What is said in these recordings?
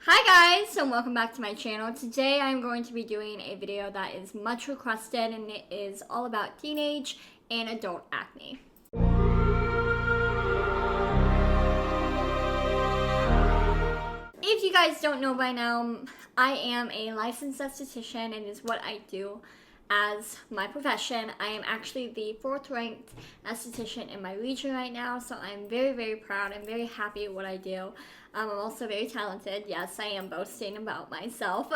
Hi guys, and welcome back to my channel. Today I'm going to be doing a video that is much requested, and it is all about teenage and adult acne. If you guys don't know by now, I am a licensed esthetician, and is what I do as my profession. I am actually the 4th ranked esthetician in my region right now, so I'm very proud and very happy with what I do. I'm also very talented. Yes, I am boasting about myself.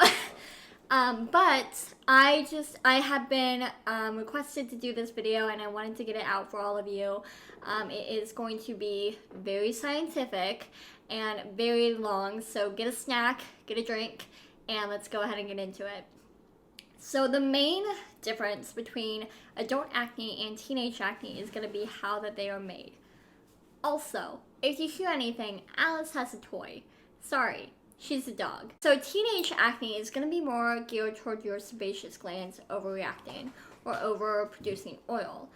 But I have been requested to do this video, and I wanted to get it out for all of you. It is going to be very scientific and very long, so get a snack, get a drink, and let's go ahead and get into it. So the main difference between adult acne and teenage acne is going to be how that they are made. Also, if you hear anything, Alice has a toy. Sorry, she's a dog. So teenage acne is going to be more geared toward your sebaceous glands overreacting or overproducing oil.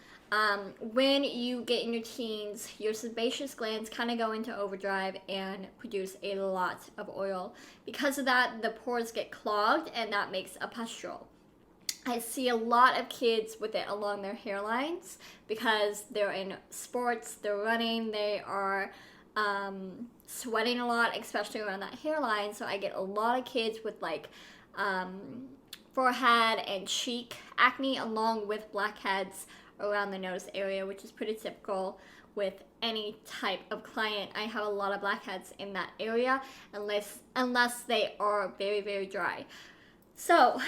When you get in your teens, your sebaceous glands kind of go into overdrive and produce a lot of oil. Because of that, the pores get clogged, and that makes a pustule. I see a lot of kids with it along their hairlines because they're in sports, they're running, they are sweating a lot, especially around that hairline. So I get a lot of kids with like forehead and cheek acne along with blackheads around the nose area, which is pretty typical with any type of client. I have a lot of blackheads in that area unless they are very dry. So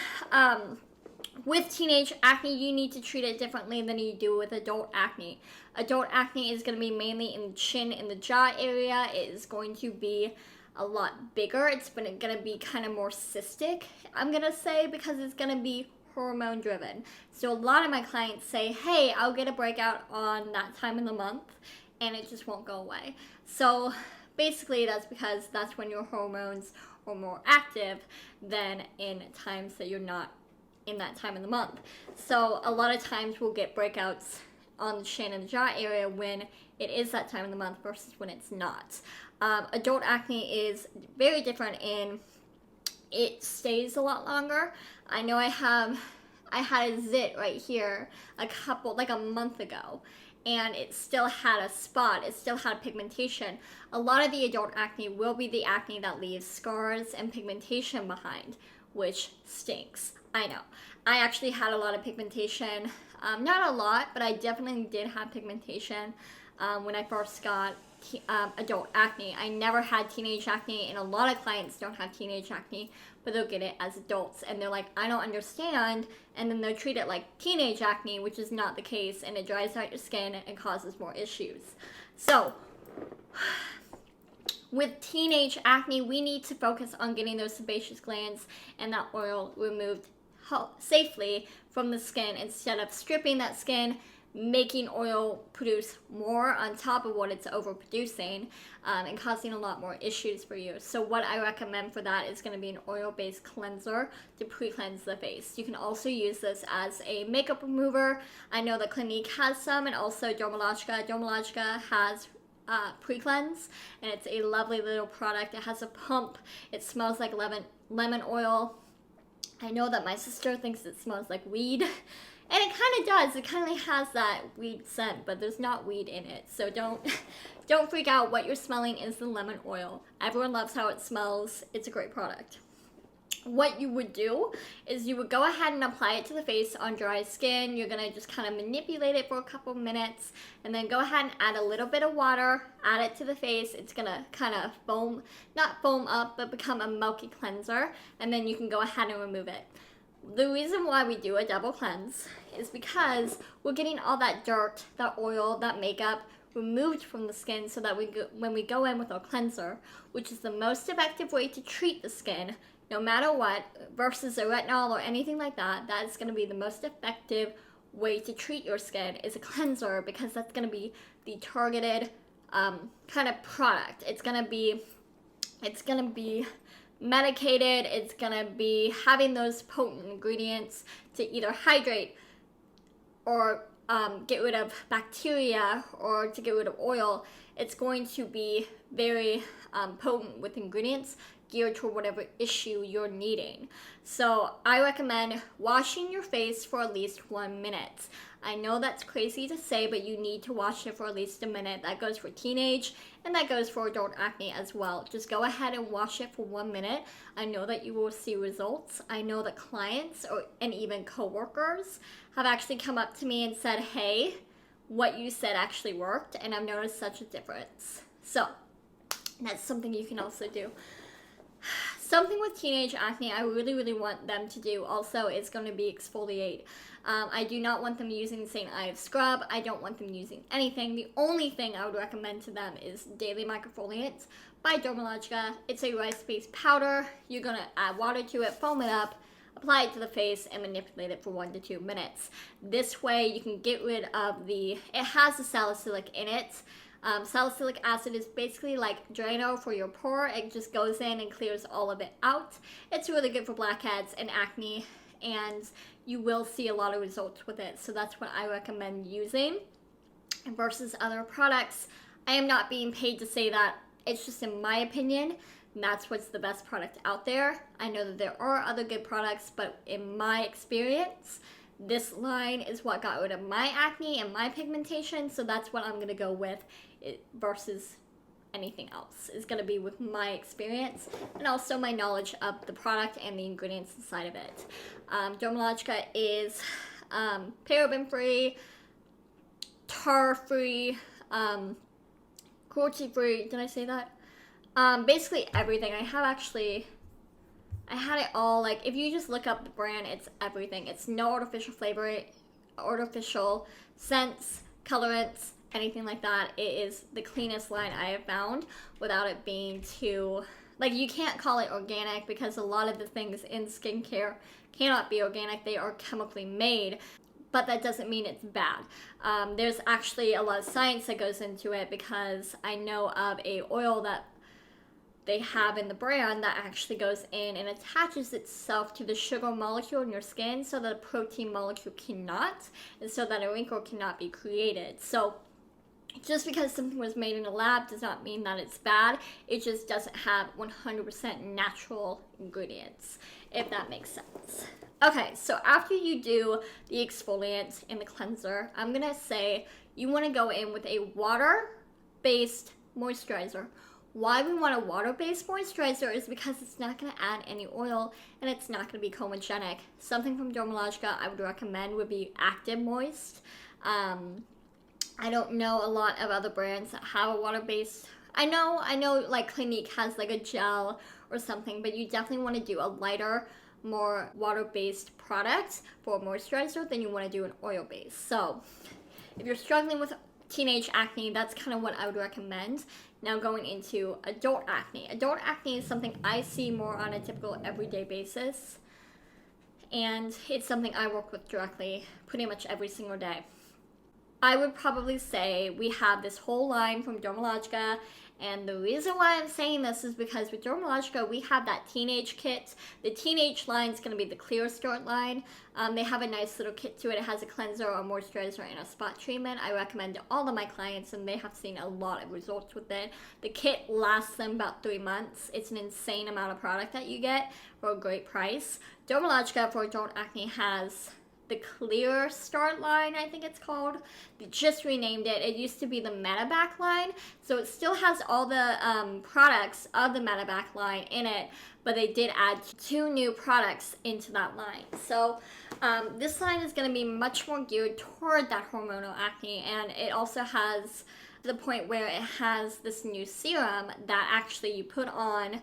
with teenage acne, you need to treat it differently than you do with adult acne. Adult acne is going to be mainly in the chin and the jaw area. It is going to be a lot bigger. It's going to be kind of more cystic, I'm going to say, because it's going to be hormone driven. So a lot of my clients say, hey, I'll get a breakout on that time in the month, and it just won't go away. So basically that's because that's when your hormones are more active than in times that you're not in that time of the month. So a lot of times we'll get breakouts on the chin and the jaw area when it is that time of the month versus when it's not. Adult acne is very different in it stays a lot longer. I know I had a zit right here like a month ago, and it still had a spot, it still had pigmentation. A lot of the adult acne will be the acne that leaves scars and pigmentation behind, which stinks. I know. I actually had a lot of pigmentation. Not a lot, but I definitely did have pigmentation when I first got adult acne. I never had teenage acne, and a lot of clients don't have teenage acne, but they'll get it as adults, and they're like, I don't understand, and then they'll treat it like teenage acne, which is not the case, and it dries out your skin and causes more issues. So with teenage acne, we need to focus on getting those sebaceous glands and that oil removed safely from the skin instead of stripping that skin, making oil produce more on top of what it's overproducing, and causing a lot more issues for you. So what I recommend for that is going to be an oil-based cleanser to pre-cleanse the face. You can also use this as a makeup remover. I know that Clinique has some, and also Dermalogica. Dermalogica has pre-cleanse, and it's a lovely little product. It has a pump. It smells like lemon oil. I know that my sister thinks it smells like weed, and it kind of does. It kind of has that weed scent, but there's not weed in it. So don't freak out. What you're smelling is the lemon oil. Everyone loves how it smells. It's a great product. What you would do is you would go ahead and apply it to the face on dry skin. You're going to just kind of manipulate it for a couple minutes, and then go ahead and add a little bit of water, add it to the face. It's going to kind of not foam up, but become a milky cleanser, and then you can go ahead and remove it. The reason why we do a double cleanse is because we're getting all that dirt, that oil, that makeup removed from the skin, so that when we go in with our cleanser, which is the most effective way to treat the skin, no matter what, versus a retinol or anything like that, that's going to be the most effective way to treat your skin is a cleanser, because that's going to be the targeted kind of product. It's going to be medicated. It's going to be having those potent ingredients to either hydrate or get rid of bacteria or to get rid of oil. It's going to be very potent with ingredients geared toward whatever issue you're needing. So I recommend washing your face for at least 1 minute. I know that's crazy to say, but you need to wash it for at least a minute. That goes for teenage and that goes for adult acne as well. Just go ahead and wash it for 1 minute. I know that you will see results. I know that clients and even coworkers have actually come up to me and said, hey, what you said actually worked, and I've noticed such a difference. So that's something you can also do. Something with teenage acne I really want them to do also is going to be exfoliate. I do not want them using St. Ives scrub. I don't want them using anything. The only thing I would recommend to them is Daily Microfoliant by Dermalogica. It's a rice-based powder. You're going to add water to it, foam it up, apply it to the face, and manipulate it for 1 to 2 minutes. This way you can get rid of it has the salicylic in it. Salicylic acid is basically like Drano for your pore. It just goes in and clears all of it out. It's really good for blackheads and acne, and you will see a lot of results with it. So that's what I recommend using versus other products. I am not being paid to say that. It's just in my opinion. And that's what's the best product out there. I know that there are other good products, but in my experience, this line is what got rid of my acne and my pigmentation, so that's what I'm going to go with versus anything else. Is going to be with my experience and also my knowledge of the product and the ingredients inside of it. Dermalogica is paraben-free, tar-free, cruelty-free. Did I say that? Basically everything. I had it all. Like, if you just look up the brand, it's everything. It's no artificial flavor, artificial scents, colorants, anything like that. It is the cleanest line I have found without it being too, like, you can't call it organic because a lot of the things in skincare cannot be organic. They are chemically made, but that doesn't mean it's bad. There's actually a lot of science that goes into it, because I know of a oil that they have in the brand that actually goes in and attaches itself to the sugar molecule in your skin so that a protein molecule cannot, and so that a wrinkle cannot be created. So just because something was made in a lab does not mean that it's bad. It just doesn't have 100% natural ingredients, if that makes sense. Okay, so after you do the exfoliant and the cleanser, I'm gonna say you wanna go in with a water-based moisturizer. Why we want a water-based moisturizer is because it's not going to add any oil and it's not going to be comedogenic. Something from Dermalogica I would recommend would be Active Moist. I don't know a lot of other brands that have a water-based. I know like Clinique has like a gel or something, but you definitely want to do a lighter, more water-based product for a moisturizer than you want to do an oil-based. So if you're struggling with teenage acne, that's kind of what I would recommend. Now going into adult acne. Adult acne is something I see more on a typical everyday basis, and it's something I work with directly pretty much every single day. I would probably say we have this whole line from Dermalogica, and the reason why I'm saying this is because with Dermalogica we have that teenage kit. The teenage line is going to be the Clear Start line. They have a nice little kit to it. It has a cleanser, a moisturizer, and a spot treatment. I recommend to all of my clients, and they have seen a lot of results with it. The kit lasts them about 3 months. It's an insane amount of product that you get for a great price. Dermalogica for adult acne has the Clear Start line, I think it's called. They just renamed it. It used to be the Metabac line, so it still has all the products of the Metabac line in it, but they did add 2 new products into that line. So this line is going to be much more geared toward that hormonal acne, and it also has the point where it has this new serum that actually you put on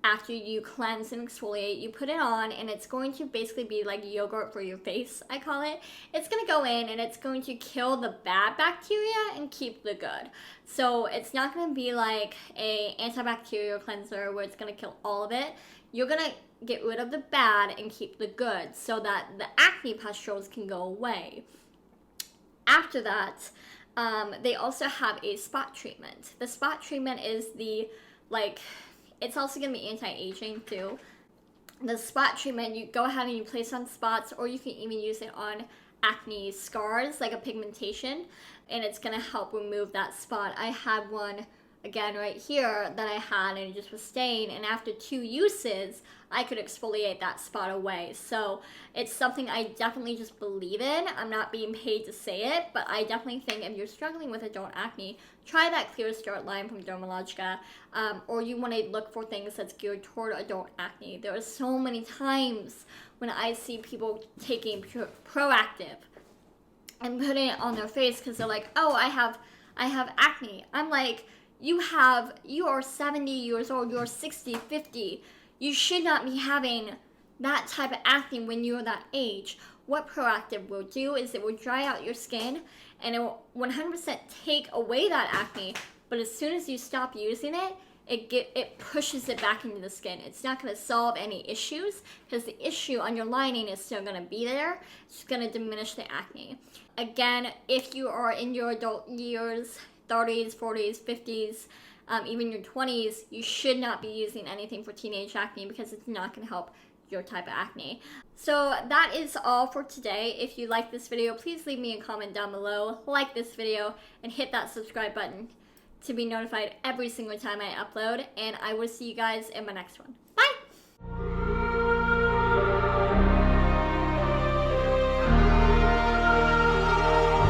after you cleanse and exfoliate. You put it on, and it's going to basically be like yogurt for your face, I call it. It's going to go in and it's going to kill the bad bacteria and keep the good. So it's not going to be like a antibacterial cleanser where it's going to kill all of it. You're going to get rid of the bad and keep the good so that the acne pustules can go away. After that, they also have a spot treatment. The spot treatment is it's also going to be anti-aging too. The spot treatment, you go ahead and you place on spots, or you can even use it on acne scars, like a pigmentation, and it's going to help remove that spot. I had one again right here that I had, and it just was staying, and after 2 uses I could exfoliate that spot away. So it's something I definitely just believe in. I'm not being paid to say it, but I definitely think if you're struggling with adult acne, try that Clear Start line from Dermalogica, or you want to look for things that's geared toward adult acne. There are so many times when I see people taking Proactiv and putting it on their face because they're like, oh, I have acne. I'm like, you are 70 years old, you're 60, 50. You should not be having that type of acne when you're that age. What Proactiv will do is it will dry out your skin and it will 100% take away that acne, but as soon as you stop using it, it pushes it back into the skin. It's not going to solve any issues because the issue on your lining is still going to be there. It's going to diminish the acne. Again, if you are in your adult years, 30s, 40s, 50s, even your 20s, you should not be using anything for teenage acne because it's not going to help your type of acne. So that is all for today. If you like this video, please leave me a comment down below, like this video, and hit that subscribe button to be notified every single time I upload, and I will see you guys in my next one.